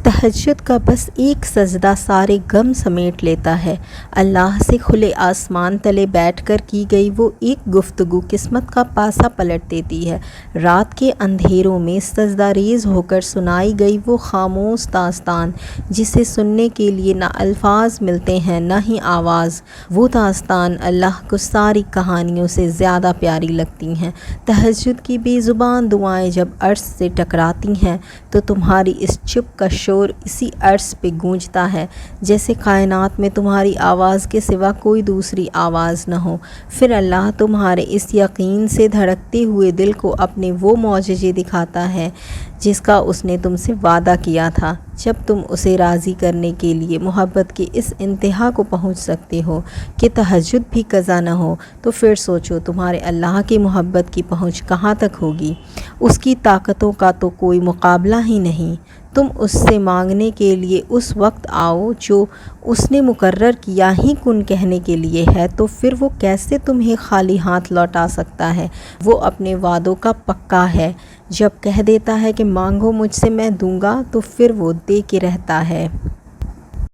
تہجد کا بس ایک سجدہ سارے غم سمیٹ لیتا ہے۔ اللہ سے کھلے آسمان تلے بیٹھ کر کی گئی وہ ایک گفتگو قسمت کا پاسا پلٹ دیتی ہے۔ رات کے اندھیروں میں سجدہ ریز ہو کر سنائی گئی وہ خاموش داستان، جسے سننے کے لیے نہ الفاظ ملتے ہیں نہ ہی آواز، وہ داستان اللہ کو ساری کہانیوں سے زیادہ پیاری لگتی ہیں۔ تہجد کی بے زبان دعائیں جب عرش سے ٹکراتی ہیں تو تمہاری اس چپ کا شور اسی عرش پہ گونجتا ہے، جیسے کائنات میں تمہاری آواز کے سوا کوئی دوسری آواز نہ ہو۔ پھر اللہ تمہارے اس یقین سے دھڑکتے ہوئے دل کو اپنے وہ معجزے دکھاتا ہے جس کا اس نے تم سے وعدہ کیا تھا۔ جب تم اسے راضی کرنے کے لیے محبت کی اس انتہا کو پہنچ سکتے ہو کہ تہجد بھی قضا نہ ہو، تو پھر سوچو تمہارے اللہ کی محبت کی پہنچ کہاں تک ہوگی۔ اس کی طاقتوں کا تو کوئی مقابلہ ہی نہیں۔ تم اس سے مانگنے کے لیے اس وقت آؤ جو اس نے مقرر کیا ہی کن کہنے کے لیے ہے، تو پھر وہ کیسے تمہیں خالی ہاتھ لوٹا سکتا ہے۔ وہ اپنے وعدوں کا پکا ہے۔ جب کہہ دیتا ہے کہ مانگو مجھ سے میں دوں گا، تو پھر وہ دے کے رہتا ہے۔